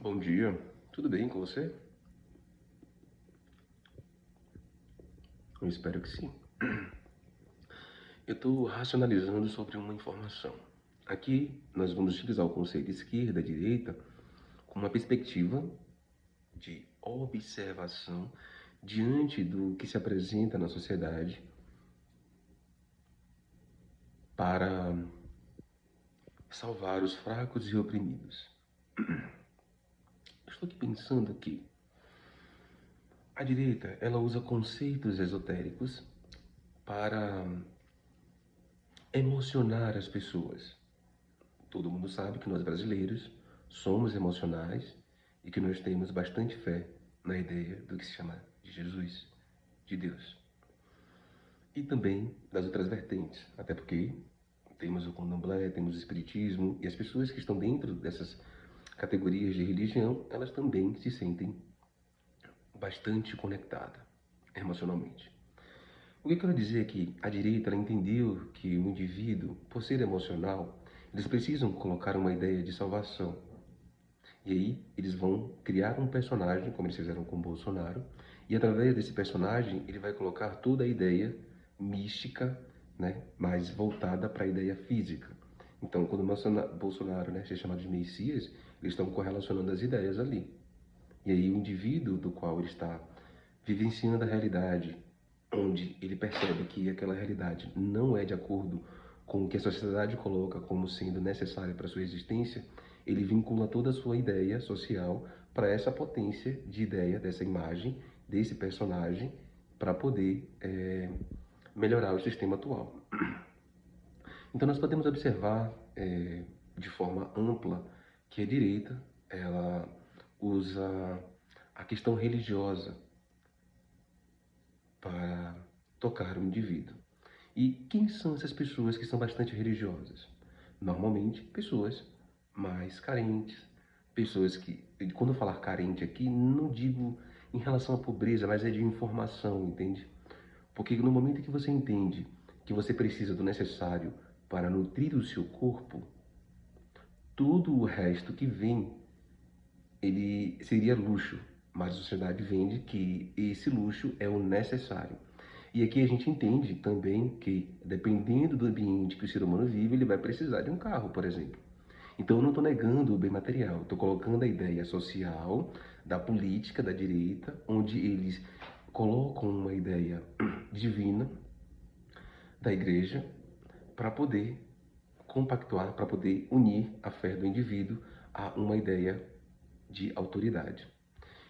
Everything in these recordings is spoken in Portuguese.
Bom dia, tudo bem com você? Eu espero que sim. Eu estou racionalizando sobre uma informação. Aqui nós vamos utilizar o conceito esquerda, direita, com uma perspectiva de observação diante do que se apresenta na sociedade para salvar os fracos e oprimidos. Estou aqui pensando que a direita ela usa conceitos esotéricos para emocionar as pessoas. Todo mundo sabe que nós brasileiros somos emocionais e que nós temos bastante fé na ideia do que se chama de Jesus, de Deus. E também das outras vertentes, até porque temos o candomblé, temos o espiritismo, e as pessoas que estão dentro dessas categorias de religião, elas também se sentem bastante conectadas emocionalmente. O que eu quero dizer é que a direita ela entendeu que o indivíduo, por ser emocional, eles precisam colocar uma ideia de salvação. E aí eles vão criar um personagem, como eles fizeram com Bolsonaro, e através desse personagem ele vai colocar toda a ideia mística, né, mais voltada para a ideia física. Então, quando Bolsonaro, né, se chama de Messias, eles estão correlacionando as ideias ali. E aí o indivíduo do qual ele está vivenciando a realidade, onde ele percebe que aquela realidade não é de acordo com o que a sociedade coloca como sendo necessário para a sua existência, ele vincula toda a sua ideia social para essa potência de ideia, dessa imagem, desse personagem, para poder melhorar o sistema atual. Então nós podemos observar de forma ampla que a direita ela usa a questão religiosa para tocar o indivíduo. E quem são essas pessoas que são bastante religiosas? Normalmente, pessoas mais carentes, pessoas que, quando eu falar carente aqui, não digo em relação à pobreza, mas é de informação, entende? Porque no momento que você entende que você precisa do necessário para nutrir o seu corpo, tudo o resto que vem, ele seria luxo, mas a sociedade vende que esse luxo é o necessário. E aqui a gente entende também que, dependendo do ambiente que o ser humano vive, ele vai precisar de um carro, por exemplo. Então eu não estou negando o bem material, estou colocando a ideia social da política da direita, onde eles colocam uma ideia divina da igreja para poder compactuar, para poder unir a fé do indivíduo a uma ideia de autoridade.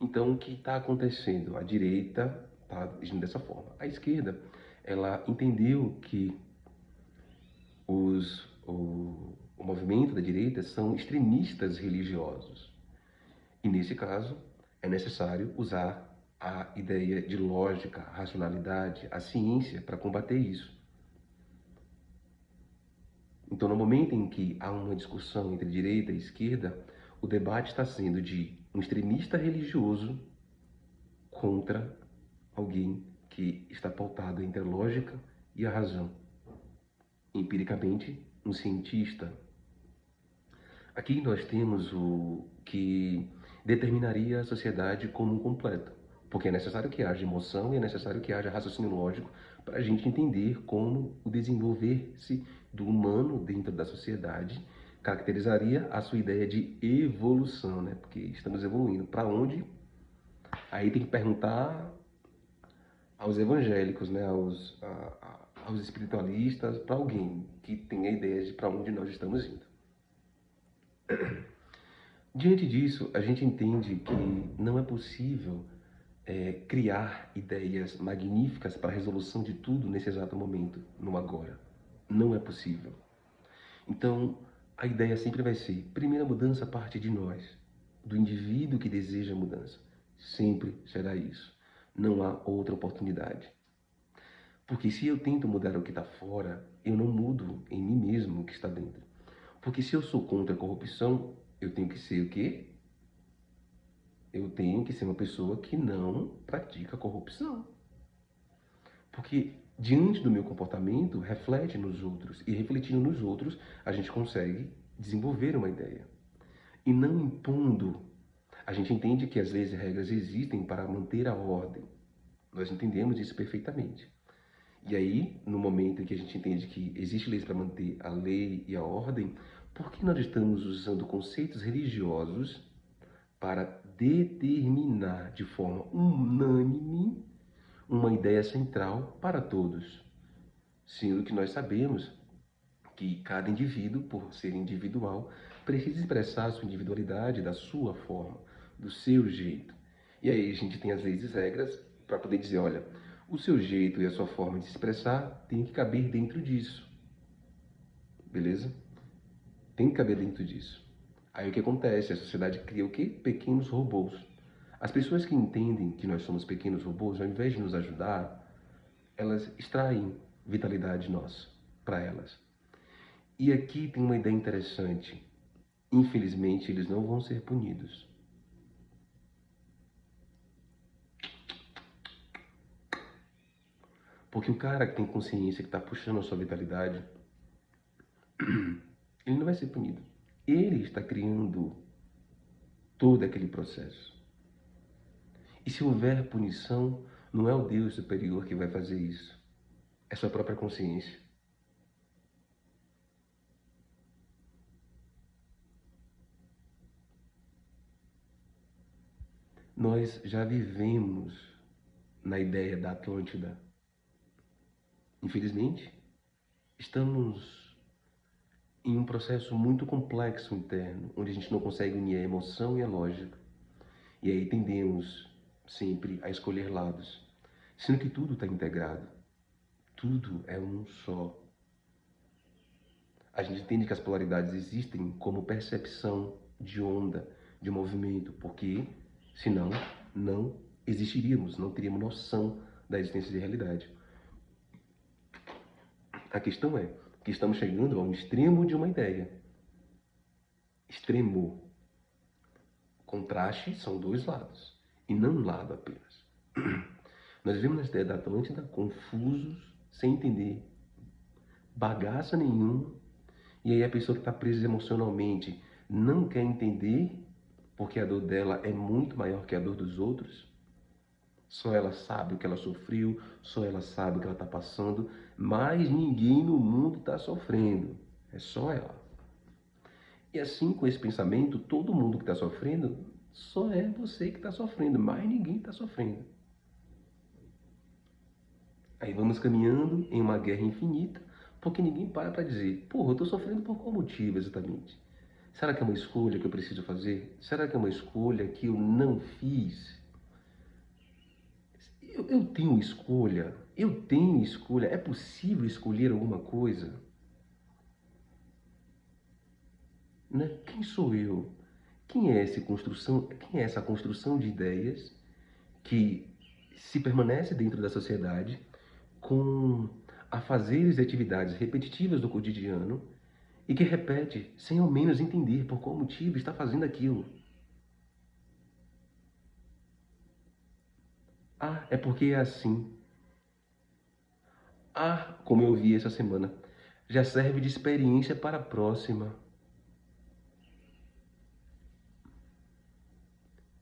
Então, o que está acontecendo? A direita está agindo dessa forma. A esquerda, ela entendeu que o movimento da direita são extremistas religiosos. E, nesse caso, é necessário usar a ideia de lógica, racionalidade, a ciência para combater isso. Então, no momento em que há uma discussão entre direita e esquerda, o debate está sendo de um extremista religioso contra alguém que está pautado entre a lógica e a razão. Empiricamente, um cientista. Aqui nós temos o que determinaria a sociedade como um completo, porque é necessário que haja emoção e é necessário que haja raciocínio lógico para a gente entender como o desenvolver-se do humano dentro da sociedade caracterizaria a sua ideia de evolução, né? Porque estamos evoluindo. Para onde? Aí tem que perguntar aos evangélicos, né? Aos espiritualistas, para alguém que tenha ideias de para onde nós estamos indo. Diante disso, a gente entende que não é possível criar ideias magníficas para a resolução de tudo nesse exato momento, no agora. Não é possível. Então, a ideia sempre vai ser, primeira mudança parte de nós, do indivíduo que deseja a mudança. Sempre será isso. Não há outra oportunidade. Porque se eu tento mudar o que está fora, eu não mudo em mim mesmo o que está dentro. Porque se eu sou contra a corrupção, eu tenho que ser o quê? Eu tenho que ser uma pessoa que não pratica corrupção. Porque diante do meu comportamento, reflete nos outros. E refletindo nos outros, a gente consegue desenvolver uma ideia. E não impondo A gente entende que as leis e regras existem para manter a ordem. Nós entendemos isso perfeitamente. E aí, no momento em que a gente entende que existe leis para manter a lei e a ordem, por que nós estamos usando conceitos religiosos para determinar de forma unânime uma ideia central para todos? Sendo que nós sabemos que cada indivíduo, por ser individual, precisa expressar a sua individualidade da sua forma, do seu jeito. E aí a gente tem as leis e regras para poder dizer, olha, o seu jeito e a sua forma de se expressar tem que caber dentro disso. Beleza? Tem que caber dentro disso. Aí o que acontece? A sociedade cria o quê? Pequenos robôs. As pessoas que entendem que nós somos pequenos robôs, ao invés de nos ajudar, elas extraem vitalidade nossa para elas. E aqui tem uma ideia interessante. Infelizmente, eles não vão ser punidos. Porque o cara que tem consciência, que está puxando a sua vitalidade, ele não vai ser punido. Ele está criando todo aquele processo. E se houver punição, não é o Deus superior que vai fazer isso. É sua própria consciência. Nós já vivemos na ideia da Atlântida. Infelizmente, estamos em um processo muito complexo interno, onde a gente não consegue unir a emoção e a lógica. E aí tendemos sempre a escolher lados, sendo que tudo está integrado. Tudo é um só. A gente entende que as polaridades existem como percepção de onda, de movimento, porque senão não existiríamos, não teríamos noção da existência de realidade. A questão é que estamos chegando a um extremo de uma ideia. Extremo. Contraste são dois lados, e não um lado apenas. Nós vivemos nessa ideia da Atlântida confusos, sem entender bagaça nenhuma, e aí a pessoa que está presa emocionalmente não quer entender, porque a dor dela é muito maior que a dor dos outros. Só ela sabe o que ela sofreu, só ela sabe o que ela está passando, mas ninguém no mundo está sofrendo, é só ela. E assim, com esse pensamento, todo mundo que está sofrendo, só é você que está sofrendo, mas ninguém está sofrendo. Aí vamos caminhando em uma guerra infinita, porque ninguém para dizer, porra, eu estou sofrendo por qual motivo exatamente? Será que é uma escolha que eu preciso fazer? Será que é uma escolha que eu não fiz? Eu tenho escolha? Eu tenho escolha? É possível escolher alguma coisa? Né? Quem sou eu? Quem é essa construção de ideias que se permanece dentro da sociedade com afazeres e atividades repetitivas do cotidiano e que repete sem ao menos entender por qual motivo está fazendo aquilo? Ah, é porque é assim. Ah, como eu vi essa semana, já serve de experiência para a próxima.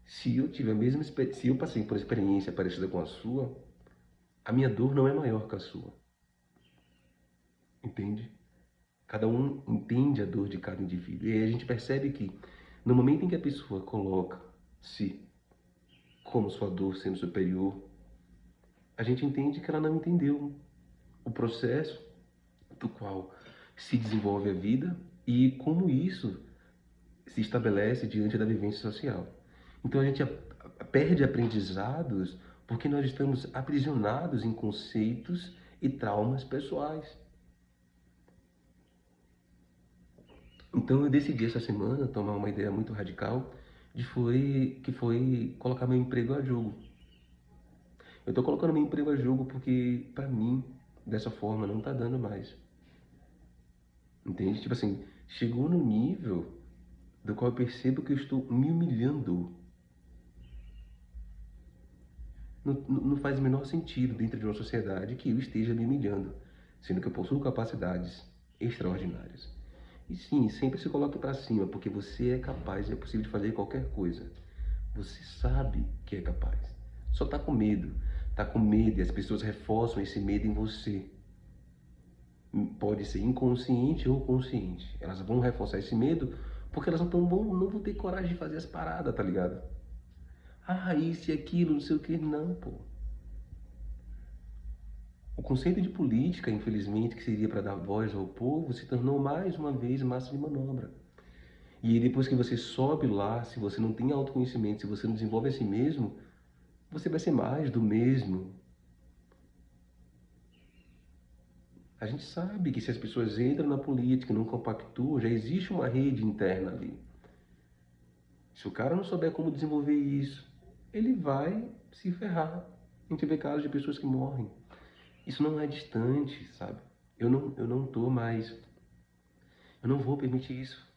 Se eu tive a mesma se eu passei por uma experiência parecida com a sua, a minha dor não é maior que a sua. Entende? Cada um entende a dor de cada indivíduo. E aí a gente percebe que no momento em que a pessoa coloca-se como sua dor sendo superior, a gente entende que ela não entendeu o processo do qual se desenvolve a vida e como isso se estabelece diante da vivência social. Então a gente perde aprendizados porque nós estamos aprisionados em conceitos e traumas pessoais. Então eu decidi essa semana tomar uma ideia muito radical que foi colocar meu emprego a jogo. Eu estou colocando meu emprego a jogo porque para mim dessa forma não está dando mais. Entende? Tipo assim, chegou no nível do qual eu percebo que eu estou me humilhando. Não faz o menor sentido dentro de uma sociedade que eu esteja me humilhando, sendo que eu possuo capacidades extraordinárias. E sim, sempre se coloque para cima, porque você é capaz e é possível de fazer qualquer coisa. Você sabe que é capaz. Só está com medo. Está com medo e as pessoas reforçam esse medo em você. Pode ser inconsciente ou consciente. Elas vão reforçar esse medo porque elas não vão ter coragem de fazer as paradas, tá ligado? Ah, isso e aquilo, não sei o que. Não, pô. O conceito de política, infelizmente, que seria para dar voz ao povo, se tornou mais uma vez massa de manobra. E aí, depois que você sobe lá, se você não tem autoconhecimento, se você não desenvolve a si mesmo, você vai ser mais do mesmo. A gente sabe que se as pessoas entram na política, não compactuam, já existe uma rede interna ali. Se o cara não souber como desenvolver isso, ele vai se ferrar. A gente vê casos de pessoas que morrem. Isso não é distante, sabe? Eu não tô mais. Eu não vou permitir isso.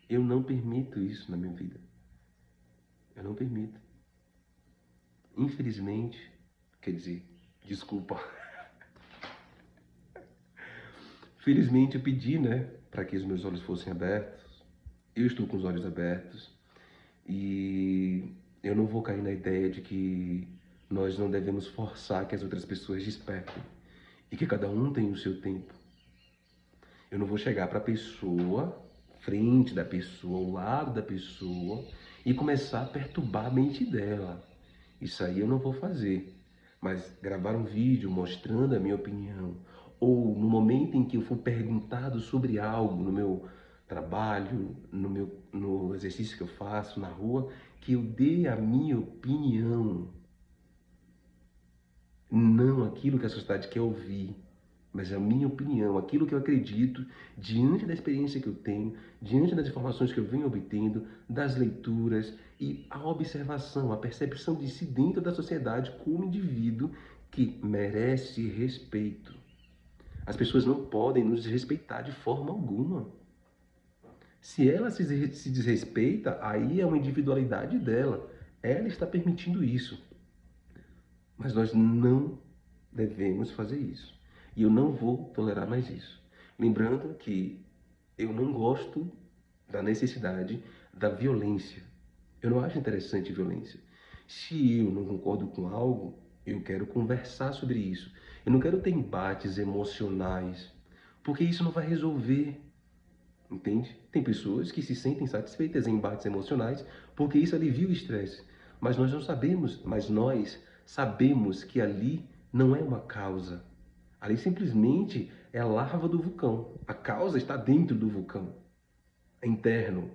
Eu não permito isso na minha vida. Eu não permito. Infelizmente, quer dizer, desculpa. Felizmente eu pedi, né, para que os meus olhos fossem abertos. Eu estou com os olhos abertos e eu não vou cair na ideia de que nós não devemos forçar que as outras pessoas despertem e que cada um tem o seu tempo. Eu não vou chegar para a pessoa, frente da pessoa, ao lado da pessoa e começar a perturbar a mente dela. Isso aí eu não vou fazer. Mas gravar um vídeo mostrando a minha opinião, ou no momento em que eu for perguntado sobre algo no meu trabalho, no exercício que eu faço na rua, que eu dê a minha opinião, não aquilo que a sociedade quer ouvir, mas a minha opinião, aquilo que eu acredito, diante da experiência que eu tenho, diante das informações que eu venho obtendo, das leituras e a observação, a percepção de si dentro da sociedade como indivíduo que merece respeito. As pessoas não podem nos desrespeitar de forma alguma. Se ela se desrespeita, aí é uma individualidade dela. Ela está permitindo isso. Mas nós não devemos fazer isso. E eu não vou tolerar mais isso. Lembrando que eu não gosto da necessidade da violência. Eu não acho interessante violência. Se eu não concordo com algo, eu quero conversar sobre isso. Eu não quero ter embates emocionais, porque isso não vai resolver, entende? Tem pessoas que se sentem satisfeitas em embates emocionais porque isso alivia o estresse. Mas nós sabemos que ali não é uma causa. Ali simplesmente é a larva do vulcão. A causa está dentro do vulcão, é interno.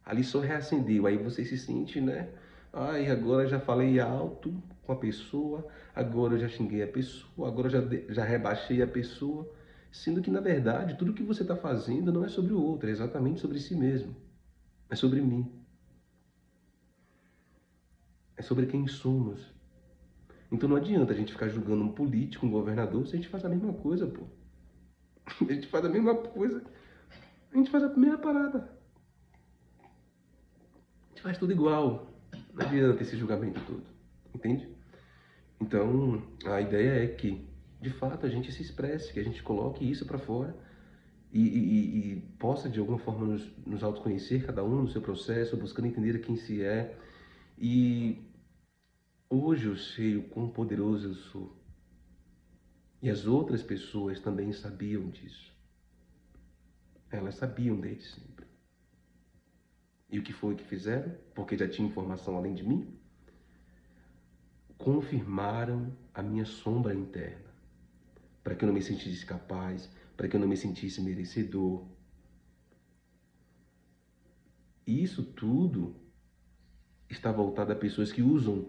Ali só reacendeu, aí você se sente, né? Ai, agora já falei alto com a pessoa, agora eu já xinguei a pessoa, agora já rebaixei a pessoa. Sendo que, na verdade, tudo que você está fazendo não é sobre o outro, é exatamente sobre si mesmo. É sobre mim. É sobre quem somos. Então não adianta a gente ficar julgando um político, um governador, se a gente faz a mesma coisa, pô. A gente faz a mesma coisa. A gente faz a mesma parada. A gente faz tudo igual. Não adianta esse julgamento todo. Entende? Então, a ideia é que, de fato, a gente se expresse, que a gente coloque isso para fora e possa, de alguma forma, nos autoconhecer, cada um no seu processo, buscando entender quem se é. E hoje eu sei o quão poderoso eu sou. E as outras pessoas também sabiam disso. Elas sabiam desde sempre. E o que foi que fizeram? Porque já tinha informação além de mim? Confirmaram a minha sombra interna, para que eu não me sentisse capaz, para que eu não me sentisse merecedor. E isso tudo está voltado a pessoas que usam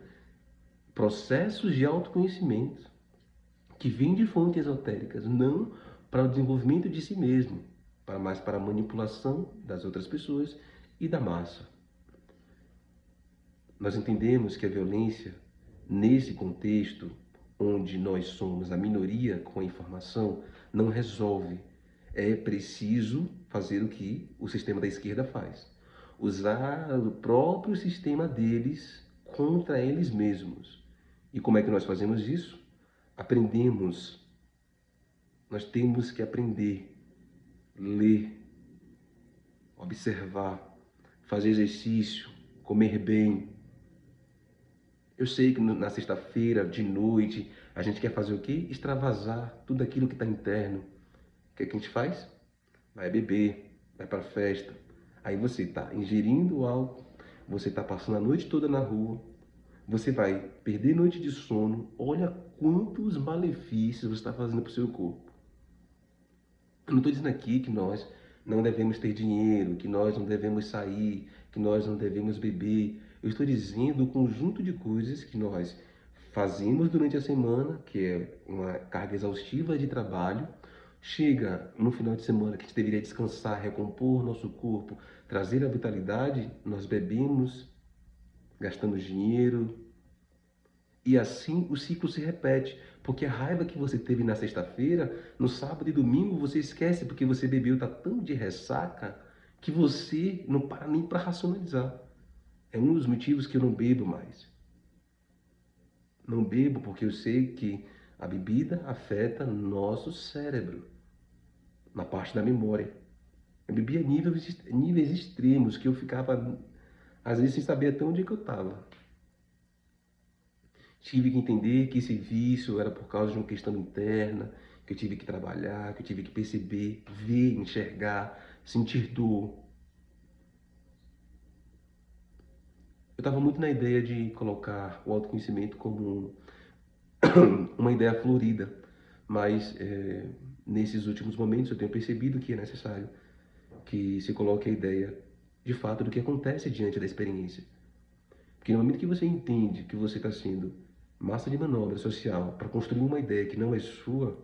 processos de autoconhecimento, que vêm de fontes esotéricas, não para o desenvolvimento de si mesmo, mas para a manipulação das outras pessoas e da massa. Nós entendemos que a violência, nesse contexto onde nós somos a minoria com a informação, não resolve. É preciso fazer o que o sistema da esquerda faz. Usar o próprio sistema deles contra eles mesmos. E como é que nós fazemos isso? Aprendemos. Nós temos que aprender, ler, observar, fazer exercício, comer bem. Eu sei que na sexta-feira, de noite, a gente quer fazer o quê? Extravasar tudo aquilo que está interno. O que é que a gente faz? Vai beber, vai para festa. Aí você está ingerindo álcool, você está passando a noite toda na rua, você vai perder noite de sono. Olha quantos malefícios você está fazendo para o seu corpo. Eu não estou dizendo aqui que nós não devemos ter dinheiro, que nós não devemos sair, que nós não devemos beber. Eu estou dizendo o conjunto de coisas que nós fazemos durante a semana, que é uma carga exaustiva de trabalho. Chega no final de semana que a gente deveria descansar, recompor nosso corpo, trazer a vitalidade, nós bebemos, gastamos dinheiro, e assim o ciclo se repete, porque a raiva que você teve na sexta-feira, no sábado e domingo você esquece porque você bebeu, tá tão de ressaca que você não para nem para racionalizar. É um dos motivos que eu não bebo mais. Não bebo porque eu sei que a bebida afeta nosso cérebro, na parte da memória. Eu bebia níveis extremos que eu ficava, às vezes, sem saber até onde é que eu estava. Tive que entender que esse vício era por causa de uma questão interna, que eu tive que trabalhar, que eu tive que perceber, ver, enxergar, sentir dor. Eu estava muito na ideia de colocar o autoconhecimento como uma ideia florida, mas nesses últimos momentos eu tenho percebido que é necessário que se coloque a ideia de fato do que acontece diante da experiência. Porque no momento que você entende que você está sendo massa de manobra social para construir uma ideia que não é sua,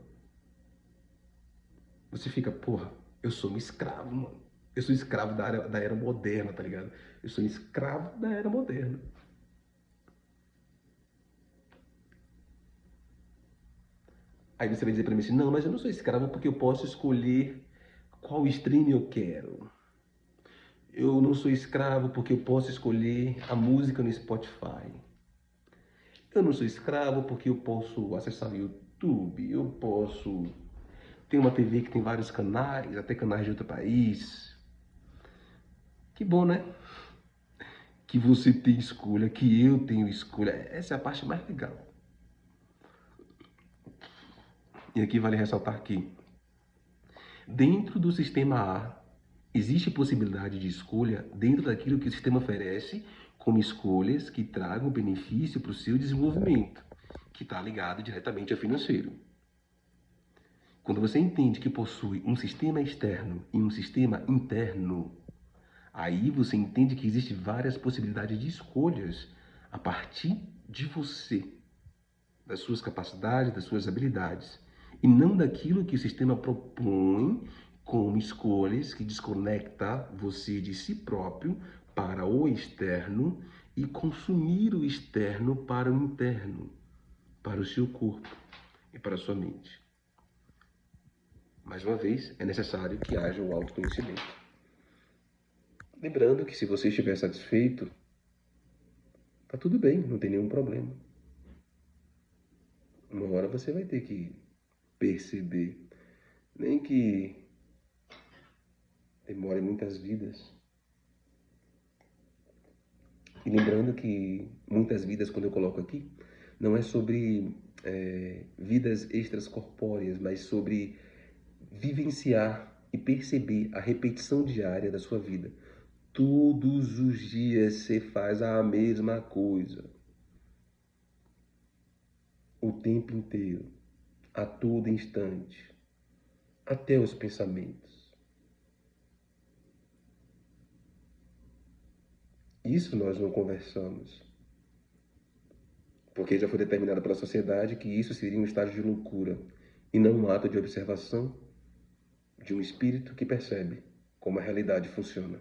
você fica, porra, eu sou um escravo, mano. Eu sou escravo da era moderna, tá ligado? Eu sou escravo da era moderna. Aí você vai dizer pra mim assim, não, mas eu não sou escravo porque eu posso escolher qual stream eu quero. Eu não sou escravo porque eu posso escolher a música no Spotify. Eu não sou escravo porque eu posso acessar o YouTube. Eu posso ter uma TV que tem vários canais, até canais de outro país. Que bom, né? Que você tem escolha, que eu tenho escolha. Essa é a parte mais legal. E aqui vale ressaltar que, dentro do sistema A, existe possibilidade de escolha dentro daquilo que o sistema oferece, como escolhas que tragam benefício para o seu desenvolvimento, que está ligado diretamente ao financeiro. Quando você entende que possui um sistema externo e um sistema interno, aí você entende que existem várias possibilidades de escolhas a partir de você, das suas capacidades, das suas habilidades, e não daquilo que o sistema propõe como escolhas que desconecta você de si próprio para o externo e consumir o externo para o interno, para o seu corpo e para a sua mente. Mais uma vez, é necessário que haja o autoconhecimento. Lembrando que se você estiver satisfeito, tá tudo bem, não tem nenhum problema. Uma hora você vai ter que perceber, nem que demore muitas vidas. E lembrando que muitas vidas, quando eu coloco aqui, não é sobre vidas extracorpóreas, mas sobre vivenciar e perceber a repetição diária da sua vida. Todos os dias você faz a mesma coisa. O tempo inteiro, a todo instante, até os pensamentos. Isso nós não conversamos, porque já foi determinado pela sociedade que isso seria um estágio de loucura e não um ato de observação de um espírito que percebe como a realidade funciona.